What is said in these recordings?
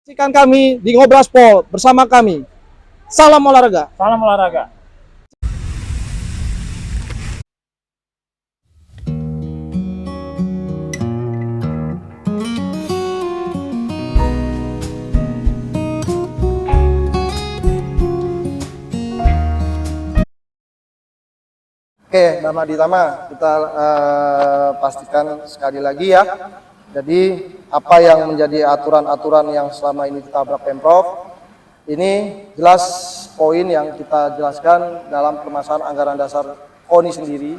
Saksikan kami di Ngobraspol bersama kami. Salam olahraga. Salam olahraga. Oke, Mbak Maditama, kita pastikan sekali lagi ya. Jadi apa yang menjadi aturan-aturan yang selama ini ditabrak Pemprov, ini jelas poin yang kita jelaskan dalam permasalahan anggaran dasar KONI sendiri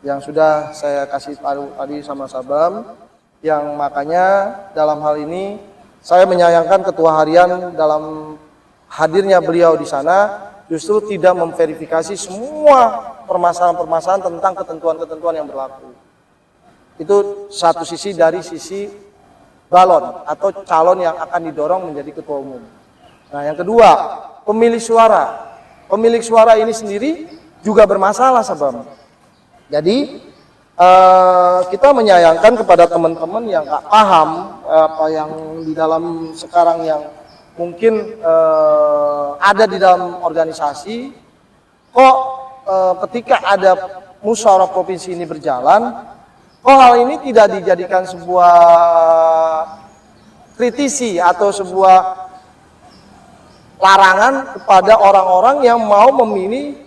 yang sudah saya kasih tahu tadi sama Sabam, yang makanya dalam hal ini saya menyayangkan ketua harian dalam hadirnya beliau di sana justru tidak memverifikasi semua permasalahan-permasalahan tentang ketentuan-ketentuan yang berlaku. Itu satu sisi dari sisi balon atau calon yang akan didorong menjadi ketua umum. Nah, yang kedua, pemilik suara. Pemilik suara ini sendiri juga bermasalah, Sabam. Jadi kita menyayangkan kepada teman-teman yang nggak paham apa yang di dalam sekarang yang mungkin ada di dalam organisasi, kok ketika ada musyawarah provinsi ini berjalan, kok hal ini tidak dijadikan sebuah kritisi atau sebuah larangan kepada orang-orang yang mau memilih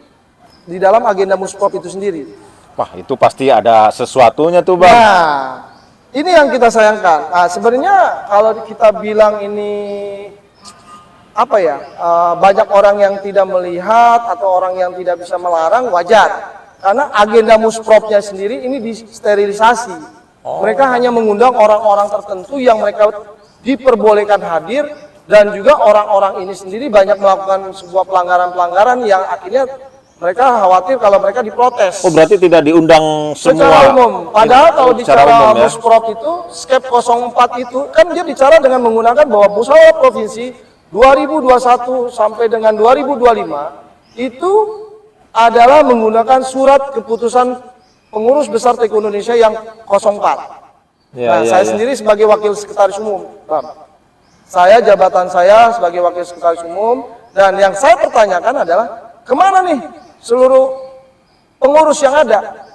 di dalam agenda Musprov itu sendiri. Wah, itu pasti ada sesuatunya tuh, Bang. Nah, ini yang kita sayangkan. Nah, sebenarnya kalau kita bilang ini apa ya, banyak orang yang tidak melihat atau orang yang tidak bisa melarang, wajar. Karena agenda Musprovnya sendiri ini disterilisasi. Mereka hanya mengundang orang-orang tertentu yang mereka diperbolehkan hadir, dan juga orang-orang ini sendiri banyak melakukan sebuah pelanggaran-pelanggaran yang akhirnya mereka khawatir kalau mereka diprotes. Oh, berarti tidak diundang semua secara umum. Padahal kalau bicara umum, ya? Musprov itu, Skep 04 itu kan dia bicara dengan menggunakan bahwa musyawarah provinsi 2021 sampai dengan 2025 itu adalah menggunakan surat keputusan pengurus besar TKU Indonesia yang 04. Saya sendiri sebagai wakil sekretaris umum, Bang. Jabatan saya sebagai wakil sekretaris umum, dan yang saya pertanyakan adalah kemana nih seluruh pengurus yang ada?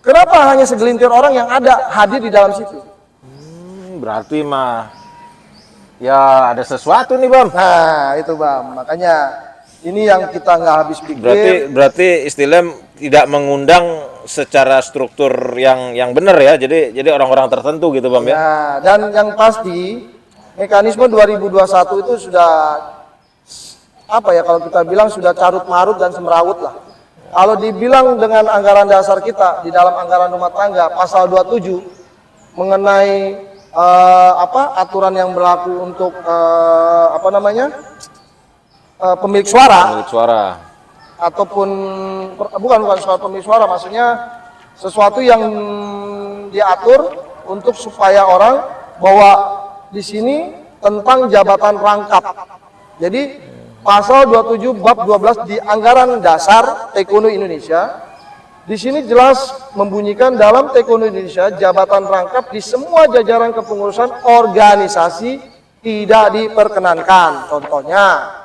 Kenapa hanya segelintir orang yang ada hadir di dalam situ? Berarti mah ya ada sesuatu nih, Bang. Nah, itu Bang. Makanya ini yang kita nggak habis pikir. Berarti istilahnya tidak mengundang secara struktur yang benar ya. Jadi orang-orang tertentu gitu, Bang, ya. Nah, dan yang pasti mekanisme 2021 itu sudah apa ya, kalau kita bilang sudah carut marut dan semrawut lah. Kalau dibilang dengan anggaran dasar kita di dalam anggaran rumah tangga pasal 27 mengenai aturan yang berlaku untuk pemilik suara ataupun bukan soal pemilik suara, maksudnya sesuatu yang diatur untuk supaya orang bahwa di sini tentang jabatan rangkap. Jadi pasal 27 bab 12 di anggaran dasar TKU Indonesia di sini jelas membunyikan dalam TKU Indonesia jabatan rangkap di semua jajaran kepengurusan organisasi tidak diperkenankan. Contohnya,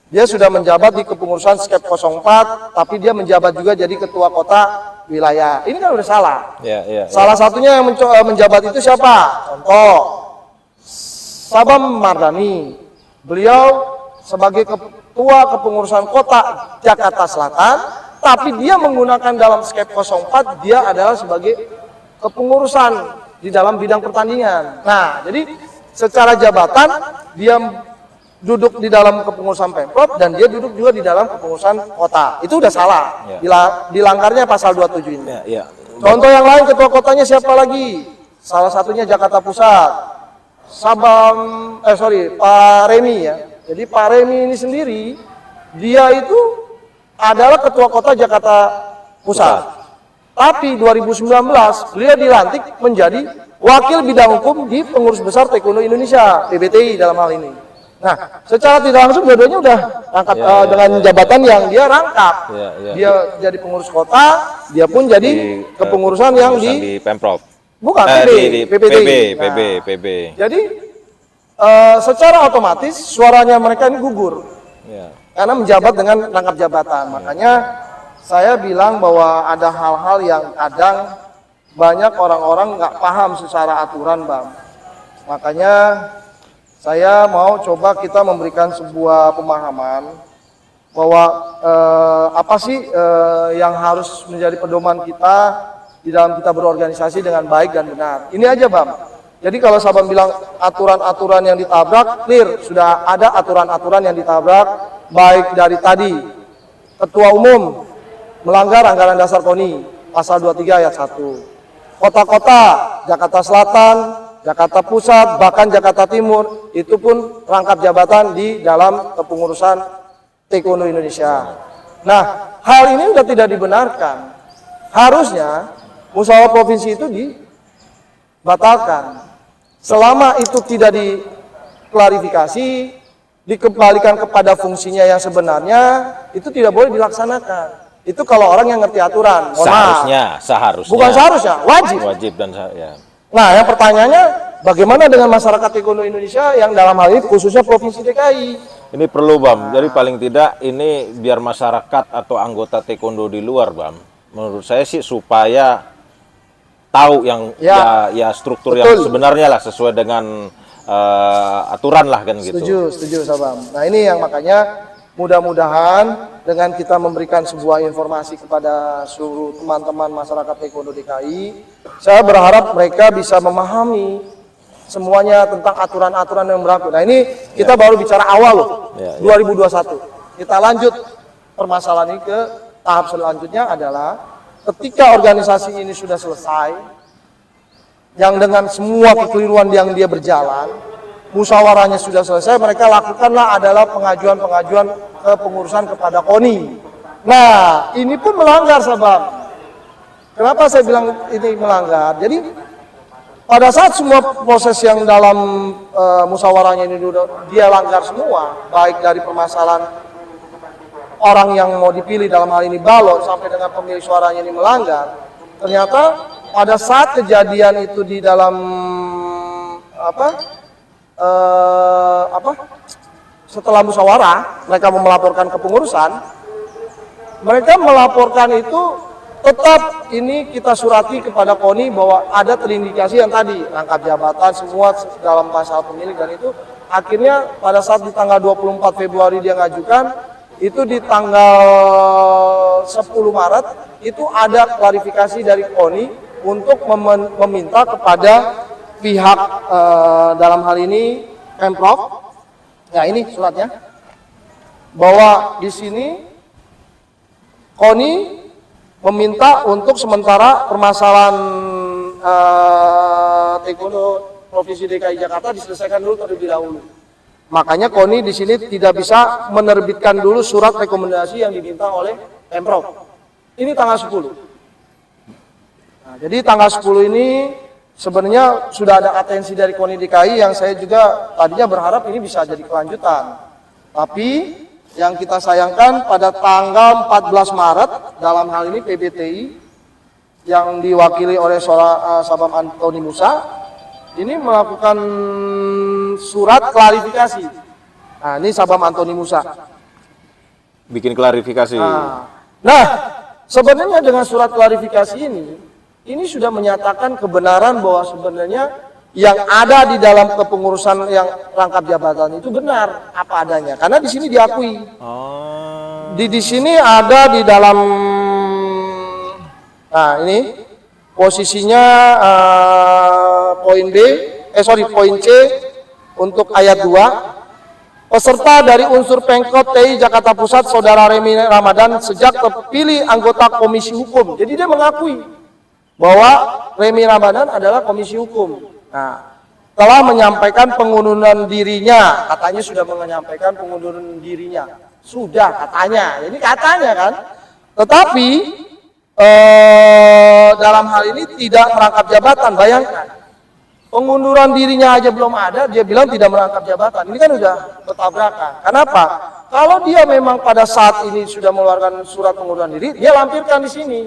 dia sudah menjabat di kepengurusan Skep 04, tapi dia menjabat juga jadi ketua kota wilayah. Ini kan udah salah. Salah satunya yang menjabat itu siapa? Contoh, Sabam Mardani. Beliau sebagai ketua kepengurusan kota Jakarta Selatan, tapi dia menggunakan dalam Skep 04, dia adalah sebagai kepengurusan di dalam bidang pertandingan. Nah, jadi secara jabatan dia duduk di dalam kepengurusan Pemprov dan dia duduk juga di dalam kepengurusan kota. Itu udah salah. Dilanggarnya pasal 27 ini. Contoh yang lain, ketua kotanya siapa lagi? Salah satunya Jakarta Pusat. Pak Remi ya. Jadi Pak Remi ini sendiri, dia itu adalah ketua kota Jakarta Pusat. Tapi 2019 beliau dilantik menjadi wakil bidang hukum di pengurus besar Taekwondo Indonesia, PBTI dalam hal ini. Nah, secara tidak langsung dua-duanya udah rangkap dengan jabatan yang dia rangkap. Dia jadi pengurus kota, dia pun jadi kepengurusan yang di Pemprov. Bukan, PB. PB. Jadi secara otomatis suaranya mereka ini gugur Ya. karena menjabat dengan rangkap jabatan. Makanya saya bilang bahwa ada hal-hal yang kadang banyak orang-orang nggak paham secara aturan, Bang. Makanya saya mau coba kita memberikan sebuah pemahaman bahwa apa sih yang harus menjadi pedoman kita di dalam kita berorganisasi dengan baik dan benar. Ini aja, Bang. Jadi kalau Sabam bilang aturan-aturan yang ditabrak, clear, sudah ada aturan-aturan yang ditabrak, baik dari tadi, Ketua Umum melanggar anggaran dasar KONI, pasal 23 ayat 1. Kota-kota, Jakarta Selatan, Jakarta Pusat, bahkan Jakarta Timur, itu pun rangkap jabatan di dalam kepengurusan Taekwondo Indonesia. Nah, hal ini sudah tidak dibenarkan. Harusnya, musyawarah provinsi itu dibatalkan. Selama itu tidak diklarifikasi, dikembalikan kepada fungsinya yang sebenarnya, itu tidak boleh dilaksanakan. Itu kalau orang yang ngerti aturan. Seharusnya. Bukan seharusnya, wajib. Wajib dan ya. Nah, yang pertanyaannya, bagaimana dengan masyarakat Taekwondo Indonesia yang dalam hal ini khususnya Provinsi DKI? Ini perlu, Bam. Jadi paling tidak ini biar masyarakat atau anggota Taekwondo di luar, Bam. Menurut saya sih supaya tahu yang ya struktur betul. yang sebenarnya lah sesuai dengan aturan lah kan gitu. Setuju, Sabam. Nah, ini yang makanya mudah-mudahan dengan kita memberikan sebuah informasi kepada seluruh teman-teman masyarakat Taekwondo DKI, saya berharap mereka bisa memahami semuanya tentang aturan-aturan yang berlaku. Nah, ini kita baru bicara awal loh, 2021. Kita lanjut permasalahan ini ke tahap selanjutnya adalah ketika organisasi ini sudah selesai, yang dengan semua kekeliruan yang dia berjalan, musyawarahnya sudah selesai, mereka lakukanlah adalah pengajuan-pengajuan kepengurusan kepada KONI. Nah, ini pun melanggar, Sabam. Kenapa saya bilang ini melanggar? Jadi, pada saat semua proses yang dalam musyawarahnya ini dia langgar semua, baik dari permasalahan orang yang mau dipilih dalam hal ini balot sampai dengan pemilik suaranya ini melanggar, ternyata pada saat kejadian itu di dalam setelah musyawarah mereka mau melaporkan kepengurusan, mereka melaporkan itu tetap ini kita surati kepada KONI bahwa ada terindikasi yang tadi rangkap jabatan semua dalam pasal pemilik, dan itu akhirnya pada saat di tanggal 24 Februari dia ngajukan, itu di tanggal 10 Maret itu ada klarifikasi dari KONI untuk meminta kepada pihak dalam hal ini Pemprov. Nah, ini suratnya bahwa di sini KONI meminta untuk sementara permasalahan Taekwondo Provinsi DKI Jakarta diselesaikan dulu terlebih dahulu. Makanya KONI di sini tidak bisa menerbitkan dulu surat rekomendasi yang diminta oleh Pemprov. Ini tanggal 10. Nah, jadi tanggal 10 ini sebenarnya sudah ada atensi dari KONI DKI yang saya juga tadinya berharap ini bisa jadi kelanjutan. Tapi yang kita sayangkan pada tanggal 14 Maret dalam hal ini PBTI yang diwakili oleh Sabam Antoni Musa ini melakukan surat klarifikasi. Nah, ini Sabam Antoni Musa Bikin klarifikasi. Nah, sebenarnya dengan surat klarifikasi ini sudah menyatakan kebenaran bahwa sebenarnya yang ada di dalam kepengurusan yang rangkap jabatan itu benar apa adanya. Karena di sini diakui. Di sini ada di dalam, nah ini posisinya poin C untuk ayat 2. Peserta dari unsur Pemkot TI Jakarta Pusat, Saudara Remi Ramadan, sejak terpilih anggota Komisi Hukum. Jadi dia mengakui bahwa Remi Ramadan adalah Komisi Hukum. Nah, telah menyampaikan pengunduran dirinya, katanya sudah menyampaikan pengunduran dirinya. Sudah katanya, ini katanya kan. Tetapi dalam hal ini tidak merangkap jabatan, bayangkan. Pengunduran dirinya aja belum ada, dia bilang tidak merangkap jabatan. Ini kan udah bertabrakan. Kenapa? Kalau dia memang pada saat ini sudah mengeluarkan surat pengunduran diri, dia lampirkan di sini.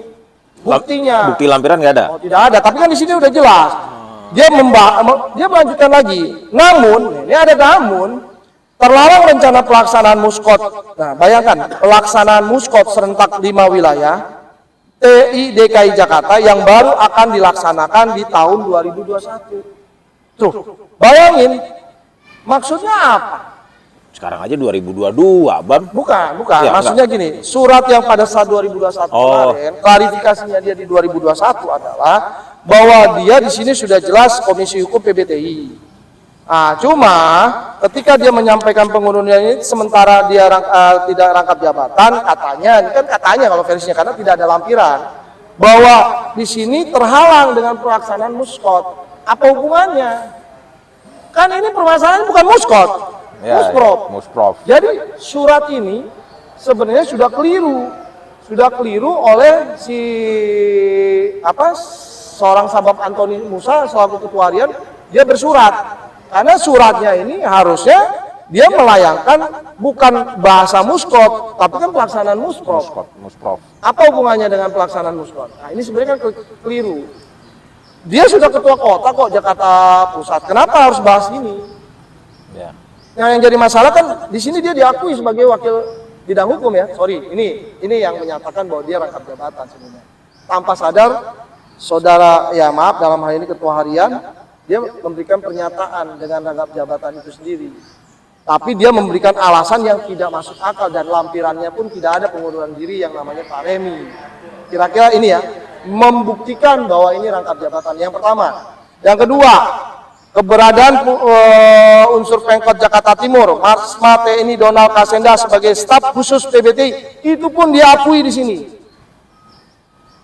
Buktinya. Bukti lampiran nggak ada? Oh, tidak ada. Tapi kan di sini udah jelas. dia melanjutkan lagi. Namun, ini ada namun, terlarang rencana pelaksanaan muskot. Nah, bayangkan pelaksanaan muskot serentak 5 wilayah TI DKI Jakarta yang baru akan dilaksanakan di tahun 2021. Tuh, bayangin maksudnya apa? Sekarang aja 2022, Bam. Bukan. Ya, maksudnya gini, surat yang pada saat 2021 kemarin, klarifikasinya dia di 2021 adalah bahwa dia di sini sudah jelas Komisi Hukum PBTI. Nah, cuma ketika dia menyampaikan pengunduran ini sementara dia tidak rangkap jabatan, katanya, ini kan katanya kalau versinya karena tidak ada lampiran, bahwa di sini terhalang dengan pelaksanaan muskot. Apa hubungannya? Kan ini permasalahan bukan muskot, musprov. Jadi surat ini sebenarnya sudah keliru oleh si seorang Sabab Antoni Musa selaku ketua harian. Dia bersurat karena suratnya ini harusnya dia melayangkan bukan bahasa muskot tapi kan pelaksanaan musprov. Apa hubungannya dengan pelaksanaan muskot? Nah, ini sebenarnya kan keliru. Dia sudah ketua kota kok Jakarta Pusat, kenapa harus bahas ini? Ya. Nah, yang jadi masalah kan di sini dia diakui sebagai wakil bidang hukum ya. Sorry, ini yang menyatakan bahwa dia rangkap jabatan sebenarnya. Tanpa sadar, saudara ya maaf dalam hal ini ketua harian, dia memberikan pernyataan dengan rangkap jabatan itu sendiri. Tapi dia memberikan alasan yang tidak masuk akal dan lampirannya pun tidak ada pengunduran diri yang namanya Pak Remi. Kira-kira ini ya, membuktikan bahwa ini rangkap jabatan yang pertama. Yang kedua, keberadaan unsur Pemkot Jakarta Timur, Marsma TNI Donald Kasenda sebagai staf khusus PBTI, itu pun diakui di sini.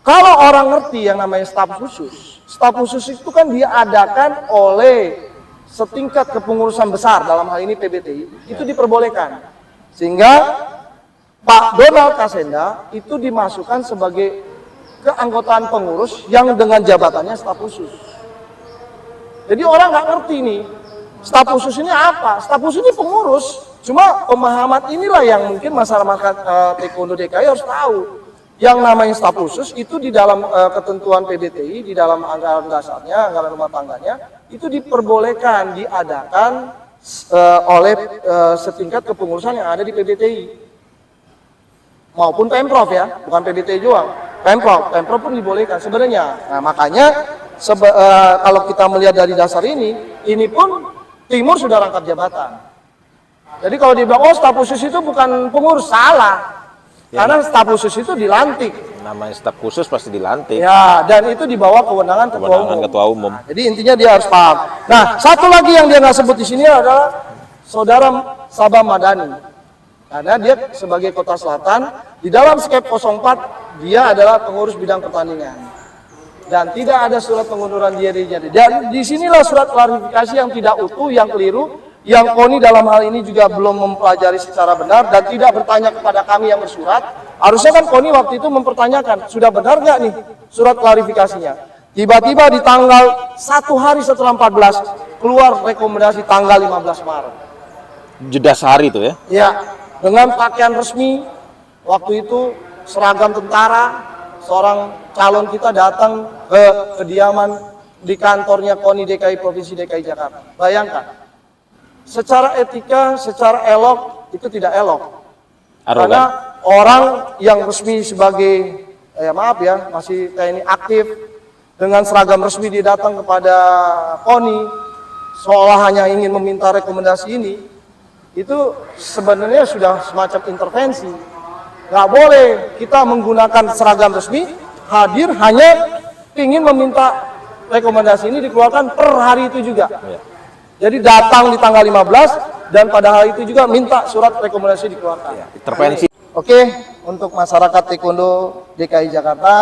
Kalau orang ngerti yang namanya staf khusus itu kan diadakan oleh setingkat kepengurusan besar, dalam hal ini PBTI, itu diperbolehkan. Sehingga Pak Donald Kasenda itu dimasukkan sebagai keanggotaan pengurus yang dengan jabatannya staf khusus. Jadi orang nggak ngerti nih, staf khusus ini apa? Staf khusus ini pengurus. Cuma pemahaman inilah yang mungkin masyarakat Taekwondo DKI harus tahu. Yang namanya staf khusus itu di dalam ketentuan PBTI, di dalam anggaran dasarnya, anggaran rumah tangganya, itu diperbolehkan diadakan oleh setingkat kepengurusan yang ada di PBTI. Maupun Pemprov ya, bukan PBTI doang. Pemprov pun dibolehkan sebenarnya. Nah, makanya kalau kita melihat dari dasar ini pun Timur sudah rangkap jabatan. Jadi kalau dibilang oh staf khusus itu bukan pengurus, salah. Ya, karena staf khusus itu dilantik. Namanya staf khusus pasti dilantik. Ya, dan itu di bawah kewenangan ketua umum. Nah, jadi intinya dia harus paham. Nah, satu lagi yang dia nggak sebut di sini adalah saudara Sabam Madani. Karena dia sebagai Kota Selatan di dalam skep 04 dia adalah pengurus bidang pertandingan. Dan tidak ada surat pengunduran diri. Dan disinilah surat klarifikasi yang tidak utuh, yang keliru, yang KONI dalam hal ini juga belum mempelajari secara benar dan tidak bertanya kepada kami yang bersurat. Harusnya kan KONI waktu itu mempertanyakan, sudah benar nggak nih surat klarifikasinya? Tiba-tiba di tanggal 1 hari setelah 14 keluar rekomendasi tanggal 15 Maret. Jeda sehari itu ya? Ya, dengan pakaian resmi waktu itu seragam tentara, seorang calon kita datang ke kediaman di kantornya KONI DKI Provinsi DKI Jakarta. Bayangkan, secara etika, secara elok itu tidak elok. Karena orang yang resmi sebagai, ya maaf ya, masih TNI aktif, dengan seragam resmi dia datang kepada KONI, seolah hanya ingin meminta rekomendasi ini, itu sebenarnya sudah semacam intervensi. Nggak boleh kita menggunakan seragam resmi, hadir hanya ingin meminta rekomendasi ini dikeluarkan per hari itu juga. Ya. Jadi datang di tanggal 15 dan pada hari itu juga minta surat rekomendasi dikeluarkan. Ya, intervensi. Oke, untuk masyarakat Taekwondo DKI Jakarta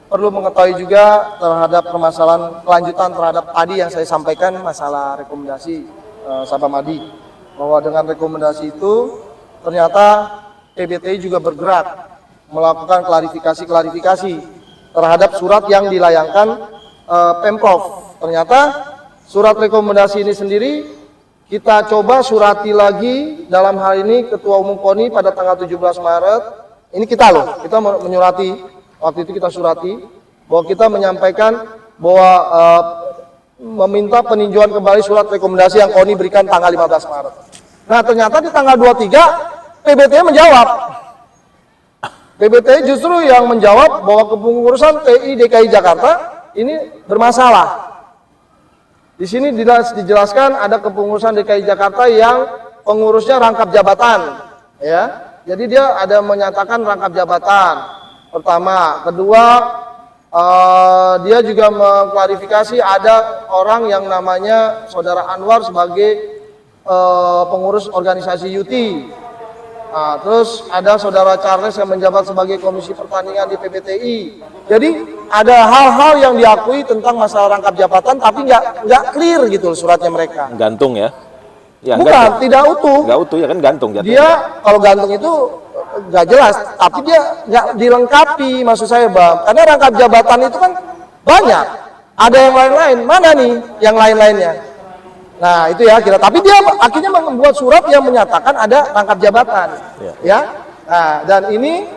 perlu mengetahui juga terhadap permasalahan kelanjutan terhadap tadi yang saya sampaikan masalah rekomendasi Sabam Adi. Bahwa dengan rekomendasi itu ternyata PBTI juga bergerak melakukan klarifikasi terhadap surat yang dilayangkan Pemprov. Ternyata surat rekomendasi ini sendiri kita coba surati lagi, dalam hal ini Ketua Umum KONI pada tanggal 17 Maret. Ini kita menyurati, waktu itu kita surati bahwa kita menyampaikan bahwa meminta peninjauan kembali surat rekomendasi yang KONI berikan tanggal 15 Maret. Nah, ternyata di tanggal 23 PBTI menjawab. PBTI justru yang menjawab bahwa kepengurusan TI DKI Jakarta ini bermasalah. Di sini dijelaskan ada kepengurusan DKI Jakarta yang pengurusnya rangkap jabatan, ya. Jadi dia ada menyatakan rangkap jabatan. Pertama, kedua, dia juga mengklarifikasi ada orang yang namanya Saudara Anwar sebagai pengurus organisasi UT. Nah, terus ada Saudara Charles yang menjabat sebagai komisi pertandingan di PPTI. Jadi ada hal-hal yang diakui tentang masalah rangkap jabatan, tapi nggak clear gitu suratnya mereka. Gantung ya? Ya Bukan, gantung. tidak utuh. Nggak utuh ya kan, gantung jatuhnya. Dia kalau gantung itu nggak jelas, tapi dia nggak dilengkapi, maksud saya Bang. Karena rangkap jabatan itu kan banyak. Ada yang lain-lain. Mana nih yang lain-lainnya? Nah itu ya kira. Tapi dia akhirnya membuat surat yang menyatakan ada rangkap jabatan, ya. Nah dan ini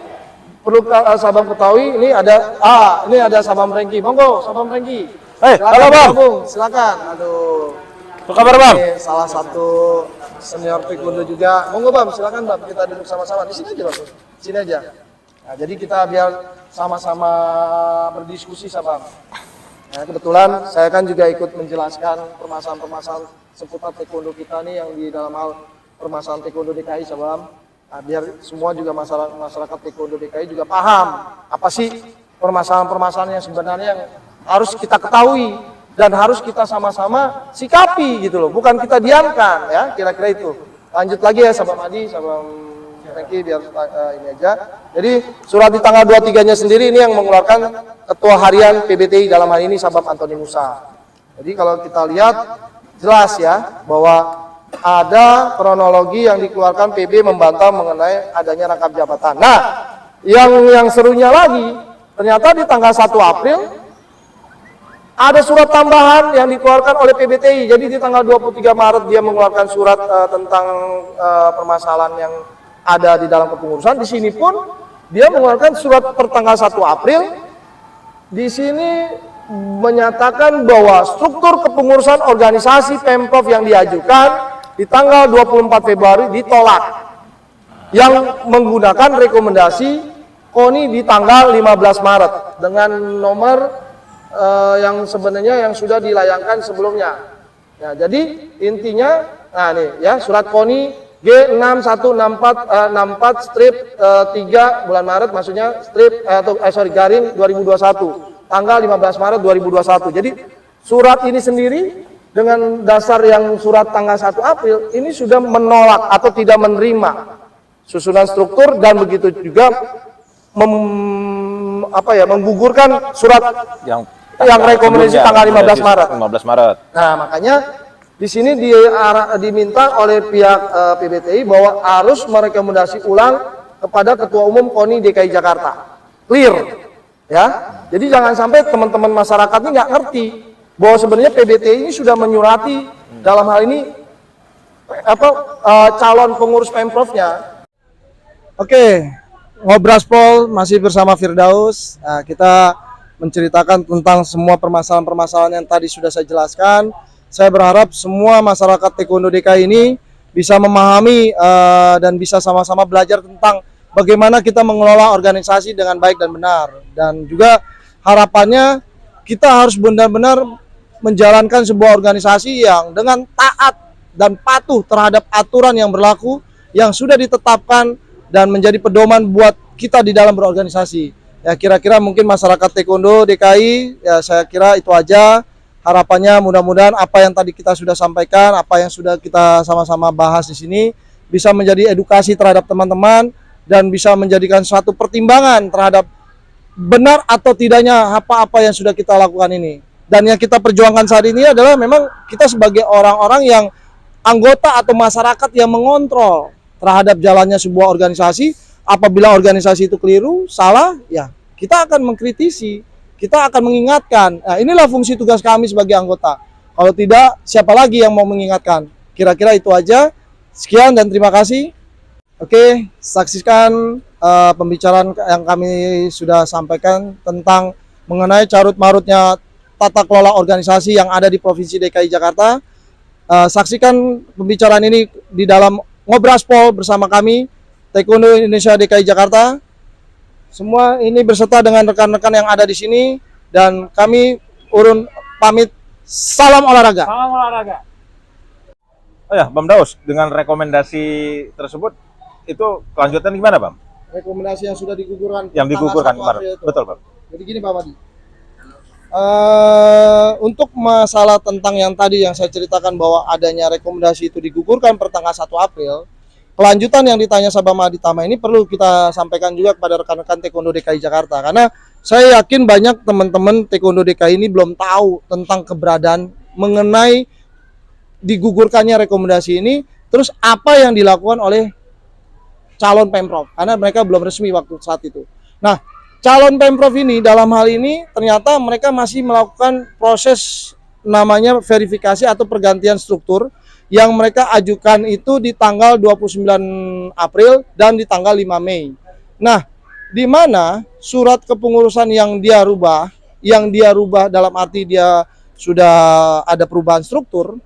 perlu Sabang ketahui, ini ada Sabang Rengki. Monggo Sabang Rengki. Halo Bang. Silakan. Aduh. Apa kabar Bang? Ini salah satu senior taekwondo juga. Monggo Bang, silakan Bang, kita duduk sama-sama di sini aja Bang. Sini aja. Nah, jadi kita biar sama-sama berdiskusi Sabang. Nah, kebetulan saya kan juga ikut menjelaskan permasalahan-permasalahan seputar taekwondo kita nih yang di dalam hal permasalahan taekwondo DKI Sabang. Nah, biar semua juga masyarakat taekwondo DKI juga paham apa sih permasalahan-permasalahan yang sebenarnya yang harus kita ketahui dan harus kita sama-sama sikapi gitu loh, bukan kita diamkan ya, kira-kira itu. Lanjut lagi ya Sabang Adi, Sabang Rengki biar ini aja. Jadi surat di tanggal 23-nya sendiri ini yang mengeluarkan Ketua Harian PBTI dalam hal ini Sabam Antoni Musa. Jadi kalau kita lihat jelas ya bahwa ada kronologi yang dikeluarkan PB membantah mengenai adanya rangkap jabatan. Nah, yang serunya lagi ternyata di tanggal 1 April ada surat tambahan yang dikeluarkan oleh PBTI. Jadi di tanggal 23 Maret dia mengeluarkan surat tentang permasalahan yang ada di dalam kepengurusan. Di sini pun dia mengeluarkan surat pertanggal 1 April. Di sini menyatakan bahwa struktur kepengurusan organisasi Pemprov yang diajukan di tanggal 24 Februari ditolak. Yang menggunakan rekomendasi KONI di tanggal 15 Maret dengan nomor yang sebenarnya yang sudah dilayangkan sebelumnya. Nah, jadi intinya, nah nih ya surat KONI G6164 strip 3 bulan Maret, maksudnya strip garing 2021 tanggal 15 Maret 2021. Jadi surat ini sendiri dengan dasar yang surat tanggal 1 April ini sudah menolak atau tidak menerima susunan struktur dan begitu juga menggugurkan surat yang rekomendasi tanggal 15 Maret. 15 Maret. Nah, makanya di sini diminta oleh pihak PBTI bahwa harus merekomendasi ulang kepada Ketua Umum KONI DKI Jakarta. Clear, ya. Jadi jangan sampai teman-teman masyarakat ini nggak ngerti bahwa sebenarnya PBTI ini sudah menyurati dalam hal ini calon pengurus Pemprovnya. Oke, Ngobraspol masih bersama Firdaus. Nah, kita menceritakan tentang semua permasalahan-permasalahan yang tadi sudah saya jelaskan. Saya berharap semua masyarakat taekwondo DKI ini bisa memahami dan bisa sama-sama belajar tentang bagaimana kita mengelola organisasi dengan baik dan benar. Dan juga harapannya kita harus benar-benar menjalankan sebuah organisasi yang dengan taat dan patuh terhadap aturan yang berlaku, yang sudah ditetapkan dan menjadi pedoman buat kita di dalam berorganisasi. Ya kira-kira mungkin masyarakat taekwondo DKI, ya saya kira itu aja. Harapannya mudah-mudahan apa yang tadi kita sudah sampaikan, apa yang sudah kita sama-sama bahas di sini bisa menjadi edukasi terhadap teman-teman dan bisa menjadikan suatu pertimbangan terhadap benar atau tidaknya apa-apa yang sudah kita lakukan ini. Dan yang kita perjuangkan saat ini adalah memang kita sebagai orang-orang yang anggota atau masyarakat yang mengontrol terhadap jalannya sebuah organisasi. Apabila organisasi itu keliru, salah, ya kita akan mengkritisi, kita akan mengingatkan. Nah, inilah fungsi tugas kami sebagai anggota. Kalau tidak, siapa lagi yang mau mengingatkan? Kira-kira itu aja. Sekian dan terima kasih. Oke, saksikan pembicaraan yang kami sudah sampaikan tentang mengenai carut marutnya tata kelola organisasi yang ada di Provinsi DKI Jakarta. Saksikan pembicaraan ini di dalam Ngobraspol bersama kami, Taekwondo Indonesia DKI Jakarta. Semua ini berserta dengan rekan-rekan yang ada di sini, dan kami urun pamit. Salam olahraga. Salam olahraga. Oh ya, Bam Daus, dengan rekomendasi tersebut itu kelanjutan gimana, Bam? Rekomendasi yang sudah digugurkan. Yang digugurkan tanggal 1 kemarin. April itu. Betul, Bam. Jadi gini Pak Wadi. Untuk masalah tentang yang tadi yang saya ceritakan bahwa adanya rekomendasi itu digugurkan per tanggal 1 April, kelanjutan yang ditanya Sabam Aditama ini perlu kita sampaikan juga kepada rekan-rekan Taekwondo DKI Jakarta, karena saya yakin banyak teman-teman Taekwondo DKI ini belum tahu tentang keberadaan mengenai digugurkannya rekomendasi ini, terus apa yang dilakukan oleh calon Pemprov, karena mereka belum resmi waktu saat itu. Nah, calon Pemprov ini dalam hal ini ternyata mereka masih melakukan proses namanya verifikasi atau pergantian struktur yang mereka ajukan itu di tanggal 29 April dan di tanggal 5 Mei. Nah, di mana surat kepengurusan yang dia rubah dalam arti dia sudah ada perubahan struktur,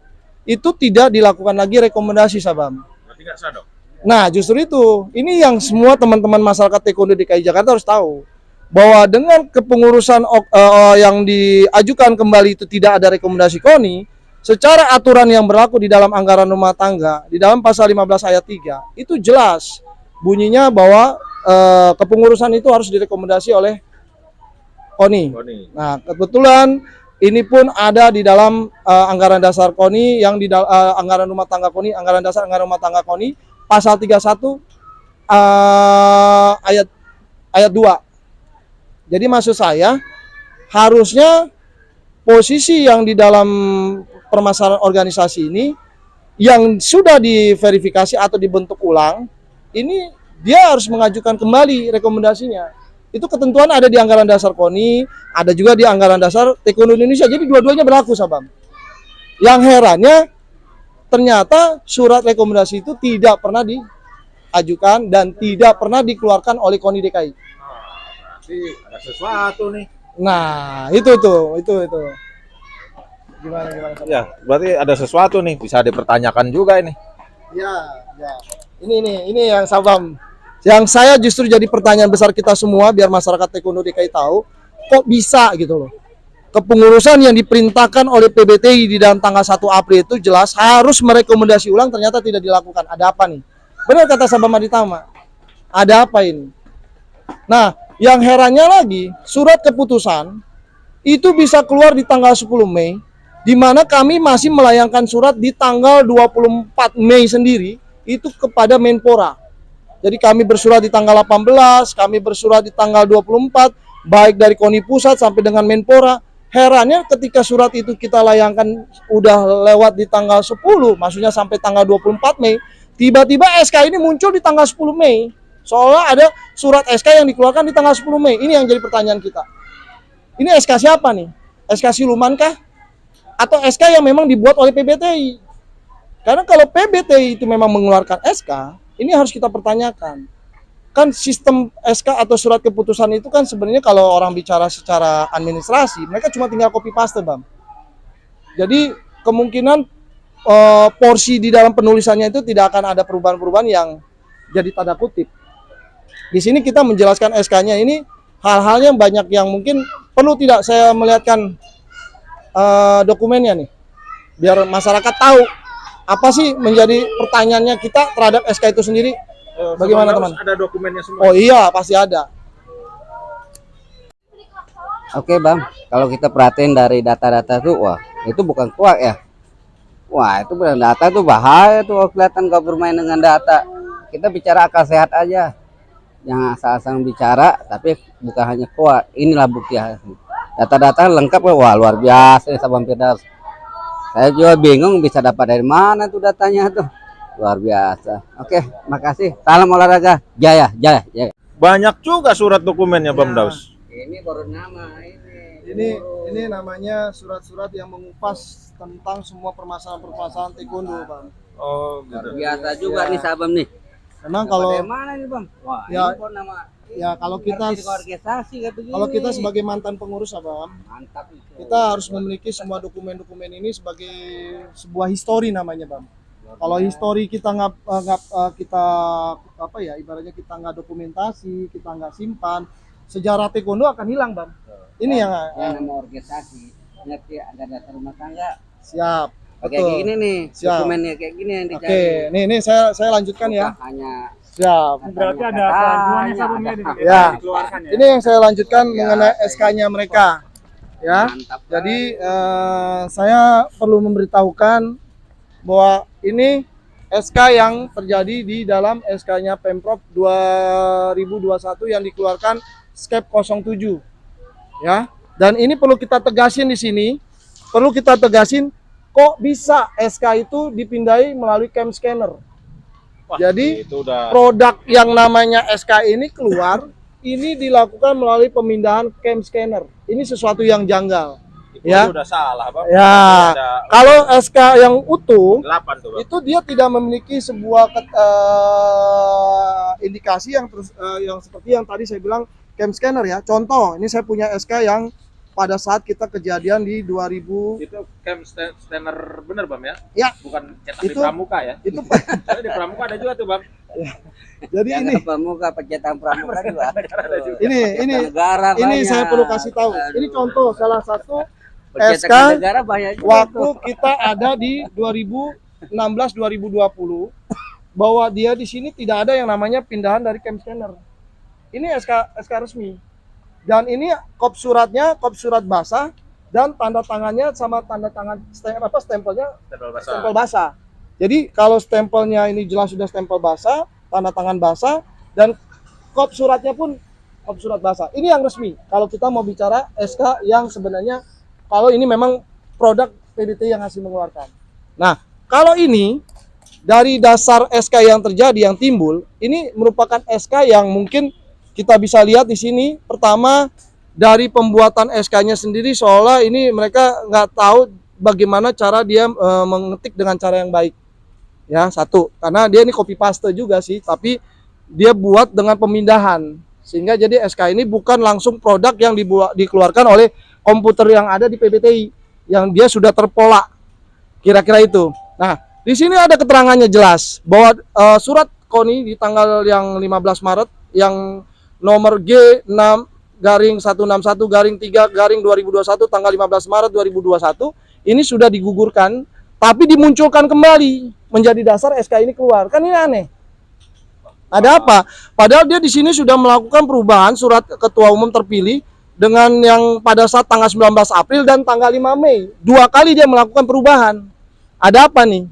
itu tidak dilakukan lagi rekomendasi Sabam. Berarti nggak sah dong? Nah, justru itu. Ini yang semua teman-teman masyarakat Taekwondo DKI Jakarta harus tahu. Bahwa dengan kepengurusan yang diajukan kembali itu tidak ada rekomendasi KONI, secara aturan yang berlaku di dalam anggaran rumah tangga, di dalam pasal 15 ayat 3, itu jelas bunyinya bahwa kepengurusan itu harus direkomendasi oleh KONI. Nah, kebetulan ini pun ada di dalam anggaran dasar KONI yang di anggaran rumah tangga KONI, anggaran dasar anggaran rumah tangga KONI pasal 31 ayat 2. Jadi maksud saya harusnya posisi yang di dalam permasalahan organisasi ini yang sudah diverifikasi atau dibentuk ulang, ini dia harus mengajukan kembali rekomendasinya. Itu ketentuan ada di anggaran dasar KONI, ada juga di anggaran dasar Taekwondo Indonesia. Jadi dua-duanya berlaku, Sabam. Yang herannya ternyata surat rekomendasi itu tidak pernah diajukan dan tidak pernah dikeluarkan oleh KONI DKI. Berarti ada sesuatu nih. Nah, itu. Gimana? Ya, berarti ada sesuatu nih, bisa dipertanyakan juga ini. Ya. Ini yang Sabam. Yang saya justru jadi pertanyaan besar kita semua biar masyarakat Taekwondo DKI tahu, kok bisa gitu loh. Kepengurusan yang diperintahkan oleh PBTI di dalam tanggal 1 April itu jelas harus merekomendasi ulang, ternyata tidak dilakukan. Ada apa nih? Benar kata Sabam Aditama. Ada apa ini? Nah, yang herannya lagi, surat keputusan itu bisa keluar di tanggal 10 Mei, di mana kami masih melayangkan surat di tanggal 24 Mei sendiri, itu kepada Menpora. Jadi kami bersurat di tanggal 18, kami bersurat di tanggal 24, baik dari KONI Pusat sampai dengan Menpora. Herannya ketika surat itu kita layangkan udah lewat di tanggal 10, maksudnya sampai tanggal 24 Mei, tiba-tiba SK ini muncul di tanggal 10 Mei. Soalnya ada surat SK yang dikeluarkan di tanggal 10 Mei. Ini yang jadi pertanyaan kita. Ini SK siapa nih? SK siluman kah? Atau SK yang memang dibuat oleh PBTI? Karena kalau PBTI itu memang mengeluarkan SK, ini harus kita pertanyakan. Kan sistem SK atau surat keputusan itu kan sebenarnya kalau orang bicara secara administrasi, mereka cuma tinggal copy paste, Bang. Jadi kemungkinan porsi di dalam penulisannya itu tidak akan ada perubahan-perubahan yang jadi tanda kutip. Di sini kita menjelaskan SK-nya ini hal-hal yang banyak yang mungkin perlu tidak saya melihatkan dokumennya nih, biar masyarakat tahu apa sih menjadi pertanyaannya kita terhadap SK itu sendiri. Bagaimana teman? Ada dokumennya semua. Oh iya, pasti ada. Oke Bang, kalau kita perhatiin dari data-data tuh, wah itu bukan kuak ya. Wah itu benar, data tuh bahaya tuh kalau kelihatan kau bermain dengan data. Kita bicara akal sehat aja, jangan asal-asal bicara, tapi bukan hanya kuak. Inilah bukti hasil. Data-data lengkap, wah luar biasa nih Sabam Firdaus. Saya juga bingung bisa dapat dari mana tuh datanya tuh. Luar biasa. Oke, makasih. Salam olahraga. Jaya. Banyak juga surat dokumennya, Bam Daus. Ini baru nama ini. Ini namanya surat-surat yang mengupas tentang semua permasalahan-permasalahan taekwondo, Bang. Oh, gitu. Biasa juga nih Sabam nih. Memang kalau Bagaimana nih bang? Wah, Ya, ini kok nama ya kalau kita organisasi kayak begini. kalau kita sebagai mantan pengurus Abam, Mantap itu. kita harus memiliki semua dokumen-dokumen ini sebagai sebuah histori namanya, Bang. Kalau histori kita kita apa ya, ibaratnya kita nggak dokumentasi, kita nggak simpan, sejarah taekwondo akan hilang, Bang. Ini yang nama organisasi. Ngerti ada dasar rumah tangga. siap. Kayak Betul. gini nih, Siap. dokumennya kayak gini yang dicari. Oke, nih saya lanjutkan ya. Bukan hanya Siap. Berarti ada bantuannya sebelumnya Ya. dikeluarkan ya. Ini yang saya lanjutkan mengenai SK-nya mereka. Ya. mantap. Jadi saya perlu memberitahukan bahwa ini SK yang terjadi di dalam SK-nya Pemprov 2021 yang dikeluarkan Skep 07. Ya. Dan ini perlu kita tegasin di sini. Perlu kita tegasin kok bisa SK itu dipindai melalui cam scanner. Wah, Jadi itu udah produk yang namanya SK ini keluar, ini dilakukan melalui pemindahan cam scanner. Ini sesuatu yang janggal. itu Ya. udah salah, Bang. Ya, Ada kalau SK yang utuh 8 tuh, Bang. itu dia tidak memiliki sebuah indikasi yang yang seperti yang tadi saya bilang cam scanner ya. Contoh, ini saya punya SK yang pada saat kita kejadian di 2000 Itu cam scanner bener, Bang ya? ya, Bukan cetak di Itu- pramuka ya? itu Soalnya di pramuka ada juga tuh, Bang. jadi Yang ini pramuka, pencetak pramuka juga. Ada juga. ini Negara ini banyak. saya perlu kasih tahu. Aduh. Ini contoh salah satu Pencetak SK negara banyak juga waktu tuh. kita ada di 2016-2020 bahwa dia di sini tidak ada yang namanya pindahan dari cam scanner. Ini SK resmi. Dan ini kop surat basah dan tanda tangannya sama tanda tangan stempelnya Stempel basah. stempel basah. Jadi kalau stempelnya ini jelas sudah stempel basah, tanda tangan basah, dan kop suratnya pun kop surat basah. Ini yang resmi. Kalau kita mau bicara SK yang sebenarnya kalau ini memang produk PDT yang hasil mengeluarkan. Nah, kalau ini dari dasar SK yang terjadi yang timbul, ini merupakan SK yang mungkin kita bisa lihat di sini. Pertama, dari pembuatan SK-nya sendiri seolah ini mereka nggak tahu bagaimana cara dia mengetik dengan cara yang baik. Ya, satu. Karena dia ini copy paste juga sih, tapi dia buat dengan pemindahan. Sehingga jadi SK ini bukan langsung produk yang dikeluarkan oleh komputer yang ada di PBTI, yang dia sudah terpola. Kira-kira itu. Nah, di sini ada keterangannya jelas bahwa surat KONI di tanggal yang 15 Maret yang nomor G6-161-3-2021 tanggal 15 Maret 2021 ini sudah digugurkan, tapi dimunculkan kembali menjadi dasar SK ini keluar. Kan ini aneh. Ada apa? Padahal dia di sini sudah melakukan perubahan surat ketua umum terpilih dengan yang pada saat tanggal 19 April dan tanggal 5 Mei. 2 kali dia melakukan perubahan. Ada apa nih?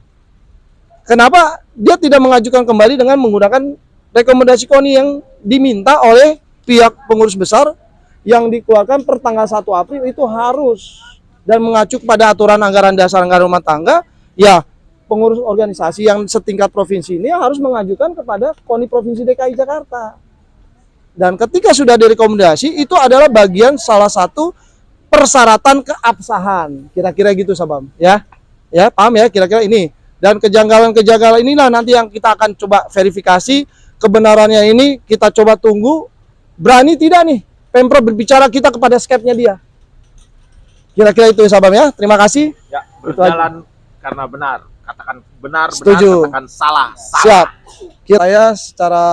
Kenapa dia tidak mengajukan kembali dengan menggunakan rekomendasi KONI yang diminta oleh pihak pengurus besar yang dikeluarkan per tanggal 1 April itu harus, dan mengacu pada aturan anggaran dasar anggaran rumah tangga, ya pengurus organisasi yang setingkat provinsi ini harus mengajukan kepada KONI Provinsi DKI Jakarta. Dan ketika sudah direkomendasi, itu adalah bagian salah satu persyaratan keabsahan. Kira-kira gitu, Sabam. Ya, paham ya, kira-kira ini. Dan kejanggalan-kejanggalan inilah nanti yang kita akan coba verifikasi kebenarannya ini. Kita coba tunggu. Berani tidak nih Pemprov berbicara kita kepada skepnya dia. Kira-kira itu, Sabam ya. Terima kasih. Ya, berjalan karena benar. Katakan benar, Setuju. katakan salah. Siap. Saya secara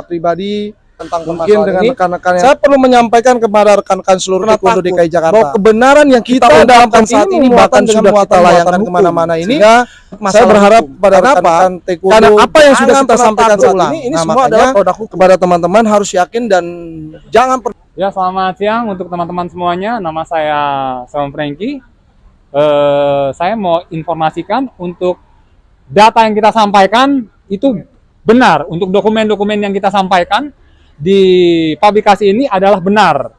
pribadi tentang mungkin dengan rekan-rekan saya perlu menyampaikan kepada rekan-rekan seluruh taekwondo DKI Jakarta bahwa kebenaran yang kita ungkapkan saat ini bahkan sudah kita layangkan kemana-mana ini. Saya berharap pada rekan-rekan taekwondo karena apa yang sudah kita sampaikan saat ini semua adalah produk hukum. Kepada teman-teman harus yakin dan jangan Ya, selamat siang untuk teman-teman semuanya. Nama saya Sam Franky. Saya mau informasikan untuk data yang kita sampaikan itu benar. Untuk dokumen-dokumen yang kita sampaikan di publikasi ini adalah benar.